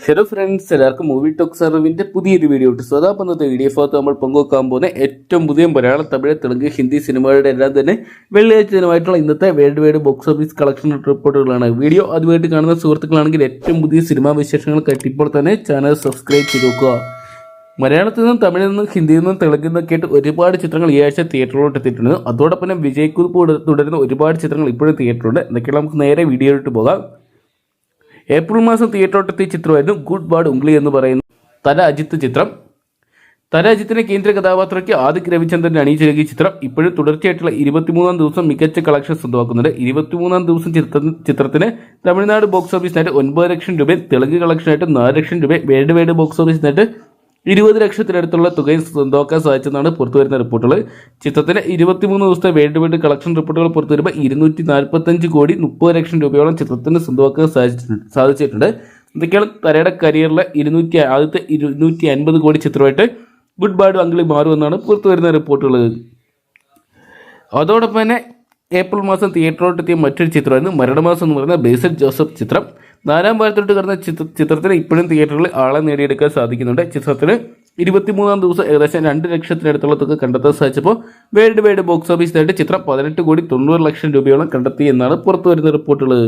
Hello friends, എല്ലാവർക്കും movie talk സർവിന്റെ പുതിയൊരു video ഇട്ട് സ്വതാപന്നത്തെ വീഡിയോ ഭാഗത്ത് നമ്മൾ പങ്കുവെക്കാൻ പോകുന്ന ഏറ്റവും പുതിയ മലയാളം, തമിഴ്, തെലുങ്ക്, ഹിന്ദി സിനിമകളുടെ എല്ലാം തന്നെ വെള്ളിയാഴ്ച ദിനമായിട്ടുള്ള ഇന്നത്തെ world wide box office collection റിപ്പോർട്ടുകളാണ്. വീഡിയോ അതുമായിട്ട് കാണുന്ന സുഹൃത്തുക്കളാണെങ്കിൽ ഏറ്റവും പുതിയ സിനിമാ വിശേഷങ്ങൾ ഇപ്പോൾ തന്നെ ചാനൽ സബ്സ്ക്രൈബ് ചെയ്ത് നോക്കുക. മലയാളത്തിൽ നിന്നും തമിഴിൽ നിന്നും ഹിന്ദിയിൽ നിന്നും തെലുങ്കിൽ നിന്നൊക്കെ ആയിട്ട് ഒരുപാട് ചിത്രങ്ങൾ ഈ ആഴ്ച തിയേറ്ററിലോട്ട് എത്തിയിട്ടുണ്ട്. അതോടൊപ്പം തന്നെ വിജയ്ക്കുറിപ്പ് തുടരുന്ന ഒരുപാട് ചിത്രങ്ങൾ ഇപ്പോഴും തിയേറ്ററിലുണ്ട്. എന്തൊക്കെയാണ് നമുക്ക് നേരെ വീഡിയോയിലോട്ട് പോകാം. ഏപ്രിൽ മാസം തിയേറ്ററിലെത്തിയ ചിത്രമായിരുന്നു ഗുഡ് ബാഡ് ഉംഗ്ലി എന്ന് പറയുന്ന തല അജിത്ത് ചിത്രം. തല അജിത്തിനെ കേന്ദ്ര കഥാപാത്രയ്ക്ക് ആദിക് രവിചന്ദ്രൻ അണിയിച്ചു നൽകിയ ചിത്രം ഇപ്പോഴും തുടർച്ചയായിട്ടുള്ള 23-ാം ദിവസം മികച്ച കളക്ഷൻ സ്വന്തമാക്കുന്നുണ്ട്. 23-ാം ദിവസം ചിത്രത്തിന് തമിഴ്നാട് ബോക്സ് ഓഫീസിനായിട്ട് 9 ലക്ഷം രൂപയും തെലുങ്ക് കളക്ഷനായിട്ട് 4 ലക്ഷം രൂപയും വേൾഡ് വൈഡ് ബോക്സ് ഓഫീസിനായിട്ട് 20 ലക്ഷത്തിനടുത്തുള്ള തുകയും സ്വന്തമാക്കാൻ സാധിച്ചെന്നാണ് പുറത്തുവരുന്ന റിപ്പോർട്ടുകൾ. ചിത്രത്തിന് 23 ദിവസത്തെ വേൾഡ് വൈഡ് കളക്ഷൻ റിപ്പോർട്ടുകൾ പുറത്തുവരുമ്പോൾ 245 കോടി 30 ലക്ഷം രൂപയോളം ചിത്രത്തിന് സ്വന്തമാക്കാൻ സാധിച്ചിട്ടുണ്ട്. ഇതൊക്കെയാണ് തലയുടെ കരിയറിലെ ആദ്യത്തെ 250 കോടി ചിത്രമായിട്ട് ഗുഡ് ബാഡ് ഉംഗ്ലി മാറുമെന്നാണ് പുറത്തുവരുന്ന റിപ്പോർട്ടുകൾ. അതോടൊപ്പം തന്നെ ഏപ്രിൽ മാസം തിയേറ്ററിലോട്ടെത്തിയ മറ്റൊരു ചിത്രമായിരുന്നു മരണമാസം എന്ന് പറയുന്ന ബേസിൽ ജോസഫ് ചിത്രം. 4-ാം വാരത്തിലോട്ട് കടന്ന ചിത്രത്തിന് ഇപ്പോഴും തിയേറ്ററിൽ ആളെ നേടിയെടുക്കാൻ സാധിക്കുന്നുണ്ട്. ചിത്രത്തിന് 23-ാം ദിവസം ഏകദേശം 2 ലക്ഷത്തിനടുത്തുള്ള തുക കണ്ടെത്താൻ സാധിച്ചപ്പോൾ വേൾഡ് വൈഡ് ബോക്സ് ഓഫീസിനായിട്ട് ചിത്രം 18 കോടി 90 ലക്ഷം രൂപയോളം കണ്ടെത്തി എന്നാണ് പുറത്തുവരുന്ന റിപ്പോർട്ടുകൾ.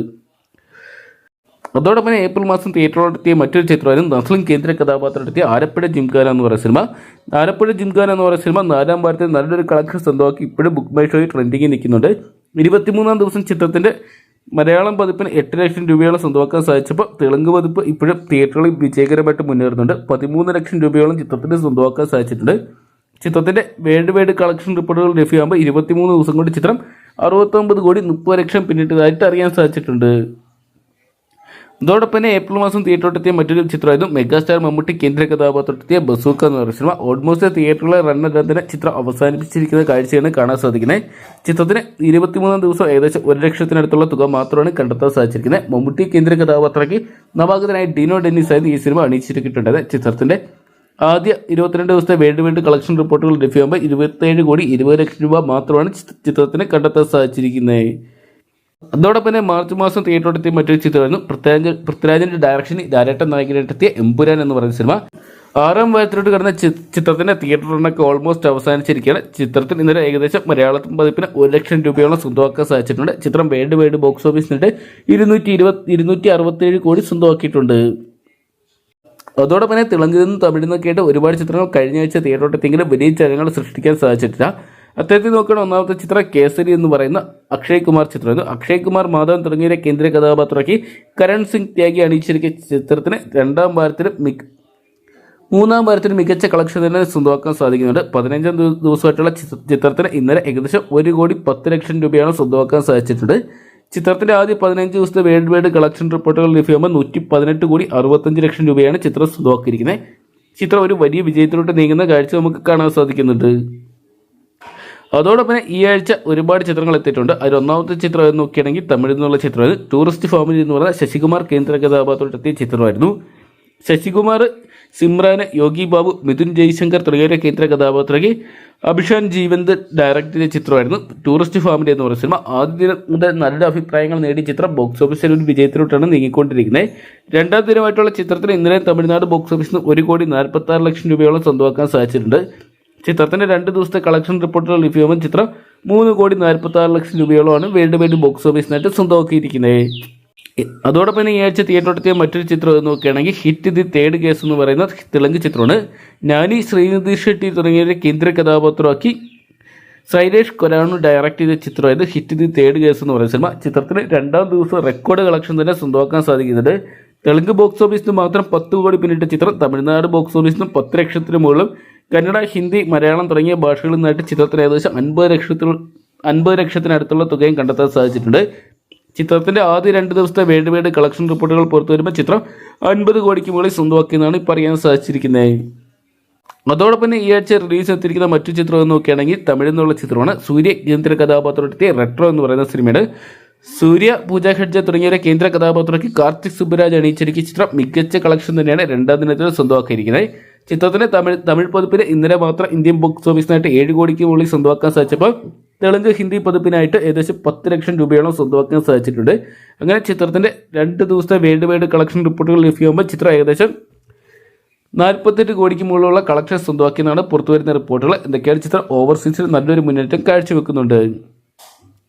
അതോടൊപ്പം ഏപ്രിൽ മാസം തിയേറ്ററിലെത്തിയ മറ്റൊരു ചിത്രമായിരുന്നു നസ്ലിൻ കേന്ദ്ര കഥാപാത്രത്തിലെത്തിയ ആലപ്പുഴ ജിംഖാന എന്ന് പറയുന്ന സിനിമ. ആലപ്പുഴ ജിംഖാന എന്ന് പറയുന്ന സിനിമ 4-ാം വാരത്തിൽ നല്ലൊരു കളക്ഷൻ സ്വന്തമാക്കി ഇപ്പോഴും ബുക്ക് മൈ ഷോയിൽ ട്രെൻഡിങ്ങിൽ നിൽക്കുന്നുണ്ട്. 23-ാം ദിവസം ചിത്രത്തിന്റെ മലയാളം പതിപ്പിന് 8 ലക്ഷം രൂപയോളം സ്വന്തമാക്കാൻ സാധിച്ചപ്പോൾ തെലുങ്ക് പതിപ്പ് ഇപ്പോഴും തിയേറ്ററുകളിൽ വിജയകരമായിട്ട് മുന്നേറുന്നുണ്ട്. 13 ലക്ഷം രൂപയോളം ചിത്രത്തിന് സ്വന്തമാക്കാൻ സാധിച്ചിട്ടുണ്ട്. ചിത്രത്തിന്റെ വേൾഡ് വൈഡ് കളക്ഷൻ റിപ്പോർട്ടുകൾ ലഭ്യമാകുമ്പോൾ 23 ദിവസം കൊണ്ട് ചിത്രം 69 കോടി 30 ലക്ഷം പിന്നിട്ടതായിട്ട് അറിയാൻ സാധിച്ചിട്ടുണ്ട്. അതോടൊപ്പം തന്നെ ഏപ്രിൽ മാസം തിയേറ്ററിലെത്തിയ മറ്റൊരു ചിത്രമായിരുന്നു മെഗാസ്റ്റാർ മമ്മൂട്ടി കേന്ദ്ര കഥാപാത്രത്തിലെത്തിയ ബസൂക്ക എന്ന് പറയുന്ന സിനിമ. ഓൾമോസ്റ്റ് തിയേറ്ററിലെ റണ്ണല്ലാതെ ചിത്രം അവസാനിപ്പിച്ചിരിക്കുന്ന കാഴ്ചയാണ് കാണാൻ സാധിക്കുന്നത്. ചിത്രത്തിന് 23-ാം ദിവസം ഏകദേശം 1 ലക്ഷത്തിനടുത്തുള്ള തുക മാത്രമാണ് കണ്ടെത്താൻ സാധിച്ചിരിക്കുന്നത്. മമ്മൂട്ടി കേന്ദ്ര കഥാപാത്രയ്ക്ക് നവാഗതനായ ഡിനോ ഡെന്നിസ് ആയിരുന്നു ഈ സിനിമ അണിയിച്ചിരിക്കിയിട്ടുണ്ടായത്. ചിത്രത്തിന്റെ ആദ്യ 22 ദിവസത്തെ വേൾഡ് വൈഡ് കളക്ഷൻ റിപ്പോർട്ടുകൾ ലഭ്യമാകുമ്പോൾ 27 കോടി 20 ലക്ഷം രൂപ മാത്രമാണ് ചിത്രത്തിന് കണ്ടെത്താൻ സാധിച്ചിരിക്കുന്നത്. അതോടൊപ്പം തന്നെ മാർച്ച് മാസം തിയേറ്ററിലെത്തിയ മറ്റൊരു ചിത്രമായിരുന്നു പൃഥ്വിരാജിന്റെ ഡയറക്ഷനിൽ ലാലേട്ടൻ നായകനായിട്ടെത്തിയ എമ്പുരാൻ എന്ന് പറയുന്ന സിനിമ. 6-ാം വാരത്തിലോട്ട് കടന്ന ചിത്രത്തിന്റെ തിയേറ്റർ റണ്ണൊക്കെ ഓൾമോസ്റ്റ് അവസാനിച്ചിരിക്കുകയാണ്. ചിത്രത്തിന് ഇന്നലെ ഏകദേശം മലയാളത്തിൽ പതിപ്പിന് 1 ലക്ഷം രൂപയോളം സ്വന്തമാക്കാൻ സാധിച്ചിട്ടുണ്ട്. ചിത്രം വേൾഡ് വൈഡ് ബോക്സ് ഓഫീസിനിട്ട് 267 കോടി സ്വന്തമാക്കിയിട്ടുണ്ട്. അതോടൊപ്പം തന്നെ തെലുങ്കിൽ നിന്നും തമിഴിൽ നിന്നൊക്കെ ആയിട്ട് ഒരുപാട് ചിത്രങ്ങൾ കഴിഞ്ഞ ആഴ്ച തിയേറ്ററിലെത്തിയെങ്കിലും വലിയ ചലനങ്ങൾ സൃഷ്ടിക്കാൻ സാധിച്ചിട്ടില്ല. അത്തരത്തിൽ നോക്കുകയാണ് ഒന്നാമത്തെ ചിത്രം കേസരി എന്ന് പറയുന്ന അക്ഷയ് കുമാർ ചിത്രമായിരുന്നു. അക്ഷയ് കുമാർ, മാധവൻ തുടങ്ങിയ കേന്ദ്ര കഥാപാത്രമാക്കി കരൺ സിംഗ് ത്യാഗി അണിയിച്ചിരിക്കുന്ന ചിത്രത്തിന് 2-ാം വാരത്തിലും 3-ാം വാരത്തിലും മികച്ച കളക്ഷൻ തന്നെ സ്വന്തമാക്കാൻ സാധിക്കുന്നുണ്ട്. 15-ാം ദിവസമായിട്ടുള്ള ചിത്രത്തിന് ഇന്നലെ ഏകദേശം 1 കോടി 10 ലക്ഷം രൂപയാണ് സ്വന്തമാക്കാൻ സാധിച്ചിട്ടുണ്ട്. ചിത്രത്തിന്റെ ആദ്യ 15 ദിവസത്തെ വേൾഡ് വൈഡ് കളക്ഷൻ റിപ്പോർട്ടുകൾ ലഭ്യമാകുമ്പോൾ 118 കോടി 65 ലക്ഷം രൂപയാണ് ചിത്രം സ്വന്തമാക്കിയിരിക്കുന്നത്. ചിത്രം ഒരു വലിയ വിജയത്തിലോട്ട് നീങ്ങുന്ന കാഴ്ച നമുക്ക് കാണാൻ സാധിക്കുന്നുണ്ട്. അതോടൊപ്പം ഈ ആഴ്ച ഒരുപാട് ചിത്രങ്ങൾ എത്തിയിട്ടുണ്ട്. അതിൽ ഒന്നാമത്തെ ചിത്രം നോക്കുകയാണെങ്കിൽ തമിഴിൽ നിന്നുള്ള ചിത്രമായിരുന്നു ടൂറിസ്റ്റ് ഫാമിലി എന്ന് പറയുന്ന ശശികുമാർ കേന്ദ്ര കഥാപാത്രത്തിലെത്തിയ ചിത്രമായിരുന്നു. ശശികുമാർ, സിമ്രാന്, യോഗി ബാബു, മിഥുൻ ജയ്ശങ്കർ തുടങ്ങിയ കേന്ദ്ര കഥാപാത്രയ്ക്ക് അഭിഷാൻ ജീവന്ത് ഡയറക്ട് ചെയ്ത ചിത്രമായിരുന്നു ടൂറിസ്റ്റ് ഫാമിലി എന്ന് പറയുന്ന സിനിമ. ആദ്യ ദിനം മുതൽ നല്ല അഭിപ്രായങ്ങൾ നേടിയ ചിത്രം ബോക്സ് ഓഫീസിൽ ഒരു വിജയത്തിലോട്ടാണ് നീങ്ങിക്കൊണ്ടിരിക്കുന്നത്. 2-ാം ദിനമായിട്ടുള്ള ചിത്രത്തിന് ഇന്നലെ തമിഴ്നാട് ബോക്സ് ഓഫീസിൽ നിന്ന് 1 കോടി 46 ലക്ഷം രൂപയോളം സ്വന്തമാക്കാൻ സാധിച്ചിട്ടുണ്ട്. ചിത്രത്തിന്റെ 2 ദിവസത്തെ കളക്ഷൻ റിപ്പോർട്ടുകൾ ലഭ്യമാകുമ്പോൾ ചിത്രം 3 കോടി 46 ലക്ഷം രൂപയോളമാണ് വേൾഡ് വൈഡ് ബോക്സ് ഓഫീസിനായിട്ട് സ്വന്തമാക്കിയിരിക്കുന്നത്. അതോടൊപ്പം ഈ ആഴ്ച തിയേറ്ററിലെത്തിയ മറ്റൊരു ചിത്രം നോക്കുകയാണെങ്കിൽ ഹിറ്റ് ദി തേർഡ് കേസ് എന്ന് പറയുന്ന തെലുങ്ക് ചിത്രമാണ്. നാനി, ശ്രീനിധി ഷെട്ടി തുടങ്ങിയവരെ കേന്ദ്ര കഥാപാത്രമാക്കി സൈലേഷ് കൊരാണു ഡയറക്ട് ചെയ്ത ചിത്രമായിരുന്നു ഹിറ്റ് ദി തേർഡ് കേസ് എന്ന് പറയുന്ന സിനിമ. ചിത്രത്തിന് 2-ാം ദിവസം റെക്കോർഡ് കളക്ഷൻ തന്നെ സ്വന്തമാക്കാൻ സാധിക്കുന്നുണ്ട്. തെലുങ്ക് ബോക്സ് ഓഫീസിന് മാത്രം 10 കോടി പിന്നിട്ട ചിത്രം തമിഴ്നാട് ബോക്സ് ഓഫീസിനും 10 ലക്ഷത്തിന് മുകളിലും കന്നഡ, ഹിന്ദി, മലയാളം തുടങ്ങിയ ഭാഷകളിൽ നിന്നായിട്ട് ചിത്രത്തിന് ഏകദേശം 50 ലക്ഷത്തിനടുത്തുള്ള തുകയും കണ്ടെത്താൻ സാധിച്ചിട്ടുണ്ട്. ചിത്രത്തിന്റെ ആദ്യ 2 ദിവസത്തെ വേൾഡ് വൈഡ് കളക്ഷൻ റിപ്പോർട്ടുകൾ പുറത്തു വരുമ്പോൾ ചിത്രം 50 കോടിക്ക് മുകളിൽ സ്വന്തമാക്കിയെന്നാണ് ഇപ്പോൾ അറിയാൻ സാധിച്ചിരിക്കുന്നത്. അതോടൊപ്പം ഈ ആഴ്ച റിലീസ് എത്തിയിരിക്കുന്ന മറ്റു ചിത്രം നോക്കുകയാണെങ്കിൽ തമിഴിൽ നിന്നുള്ള ചിത്രമാണ് സൂര്യ കേന്ദ്ര കഥാപാത്രത്തിലെത്തിയ റെട്രോ എന്ന് പറയുന്ന സിനിമയുടെ. സൂര്യ, പൂജ ഹെഡ്ജ തുടങ്ങിയ കേന്ദ്ര കഥാപാത്രയ്ക്ക് കാർത്തിക് സുബ്ബരാജ് അണിയിച്ചിരിക്കുന്ന ചിത്രം മികച്ച കളക്ഷൻ തന്നെയാണ് 2-ാം ദിനത്തിൽ സ്വന്തമാക്കിയിരിക്കുന്നത്. ചിത്രത്തിന് തമിഴ് പതിപ്പിന് ഇന്നലെ മാത്രം ഇന്ത്യൻ ബോക്സ് ഓഫീസിനായിട്ട് 7 കോടിക്ക് മുകളിൽ സ്വന്തമാക്കാൻ സാധിച്ചപ്പോൾ തെലുങ്ക് ഹിന്ദി പതിപ്പിനായിട്ട് ഏകദേശം 10 ലക്ഷം രൂപയോളം സ്വന്തമാക്കാൻ സാധിച്ചിട്ടുണ്ട്. അങ്ങനെ ചിത്രത്തിൻ്റെ 2 ദിവസത്തെ വേൾഡ് വൈഡ് കളക്ഷൻ റിപ്പോർട്ടുകൾ ലഭ്യമാകുമ്പോൾ ചിത്രം ഏകദേശം 48 കോടിക്ക് മുകളിലുള്ള കളക്ഷൻ സ്വന്തമാക്കിയെന്നാണ് പുറത്തുവരുന്ന റിപ്പോർട്ടുകൾ. എന്തൊക്കെയാണ് ചിത്രം ഓവർസീസിൽ നല്ലൊരു മുന്നേറ്റം കാഴ്ചവെക്കുന്നുണ്ട്.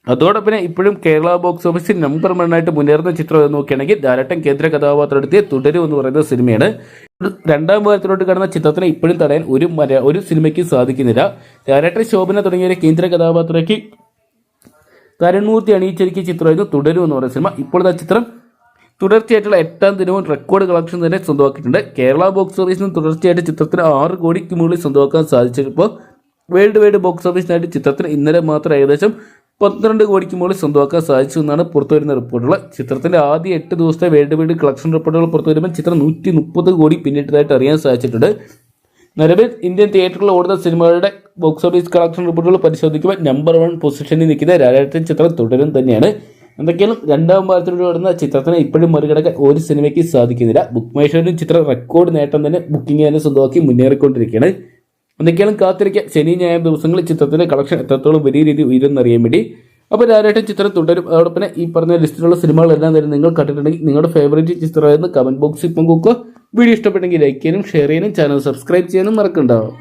അതോടൊപ്പം ഇപ്പോഴും കേരള ബോക്സ് ഓഫീസിൽ നമ്പർ 1 ആയിട്ട് മുന്നേറുന്ന ചിത്രം എന്ന് നോക്കുകയാണെങ്കിൽ ലാലേട്ടൻ കേന്ദ്ര കഥാപാത്രം എടുത്തിയ തുടരും എന്ന് പറയുന്ന സിനിമയാണ്. രണ്ടാം ഭാഗത്തിലോട്ട് കടന്ന ചിത്രത്തിനെ ഇപ്പോഴും തടയാൻ ഒരു സിനിമയ്ക്ക് സാധിക്കുന്നില്ല. ലാലേട്ടൻ, ശോഭന തുടങ്ങിയ കേന്ദ്ര കഥാപാത്രയ്ക്ക് തരുൺമൂർത്തി അണിയിച്ചൊരുക്കിയ ചിത്രമായിരുന്നു തുടരും എന്ന് പറയുന്ന സിനിമ. ഇപ്പോഴത്തെ ചിത്രം തുടർച്ചയായിട്ടുള്ള 8ാം ദിനവും റെക്കോർഡ് കളക്ഷൻ തന്നെ സ്വന്തമാക്കിയിട്ടുണ്ട്. കേരള ബോക്സ് ഓഫീസിൽ നിന്ന് തുടർച്ചയായിട്ട് ചിത്രത്തിന് 6 കോടിക്ക് മുകളിൽ സ്വന്തമാക്കാൻ സാധിച്ചപ്പോൾ വേൾഡ് വൈഡ് ബോക്സ് ഓഫീസിനായിട്ട് ചിത്രത്തിന് ഇന്നലെ മാത്രം ഏകദേശം 12 കോടിക്ക് മുകളിൽ സ്വന്തമാക്കാൻ സാധിച്ചു എന്നാണ് പുറത്തുവരുന്ന റിപ്പോർട്ടുകൾ. ചിത്രത്തിന്റെ ആദ്യ 8 ദിവസത്തെ വേൾഡ് വൈഡ് കളക്ഷൻ റിപ്പോർട്ടുകൾ പുറത്തു വരുമ്പോൾ ചിത്രം 130 കോടി പിന്നിട്ടതായിട്ട് അറിയാൻ സാധിച്ചിട്ടുണ്ട്. നിലവിൽ ഇന്ത്യൻ തിയേറ്ററിൽ ഓടുന്ന സിനിമകളുടെ ബോക്സ് ഓഫീസ് കളക്ഷൻ റിപ്പോർട്ടുകൾ പരിശോധിക്കുമ്പോൾ നമ്പർ 1 പൊസിഷനിൽ നിൽക്കുന്ന ലാലേട്ടൻ ചിത്രം തുടരും തന്നെയാണ്. എന്തൊക്കെയാണ് രണ്ടാം ഭാഗത്തിലൂടെ ഓടുന്ന ചിത്രത്തിന് ഇപ്പോഴും മറികടക്കാൻ ഒരു സിനിമയ്ക്ക് സാധിക്കുന്നില്ല. ബുക്ക് മൈ ഷോയിലും ചിത്രം റെക്കോർഡ് നേട്ടം തന്നെ ബുക്കിംഗ് തന്നെ സ്വന്തമാക്കി മുന്നേറിക്കൊണ്ടിരിക്കുകയാണ്. എന്തൊക്കെയാണ് കാത്തിരിക്കുക ശനി ഞായർ ദിവസങ്ങളിൽ ചിത്രത്തിന്റെ കളക്ഷൻ എത്രത്തോളം വലിയ രീതിയിൽ ഉയരുമെന്നറിയാൻ വേണ്ടി. അപ്പോൾ ലാലേട്ടൻ ചിത്രം തുടരും. അതോടൊപ്പം ഈ പറഞ്ഞ ലിസ്റ്റിലുള്ള സിനിമകളെല്ലാം തന്നെ നിങ്ങൾ കണ്ടിട്ടുണ്ടെങ്കിൽ നിങ്ങളുടെ ഫേവറേറ്റ് ചിത്രമായിരുന്നു കമന്റ് ബോക്സിൽ പങ്കുവെക്കുക. വീഡിയോ ഇഷ്ടപ്പെട്ടെങ്കിൽ ലൈക്ക് ചെയ്യാനും ഷെയർ ചെയ്യാനും ചാനൽ സബ്സ്ക്രൈബ് ചെയ്യാനും മറക്കണ്ടാവും.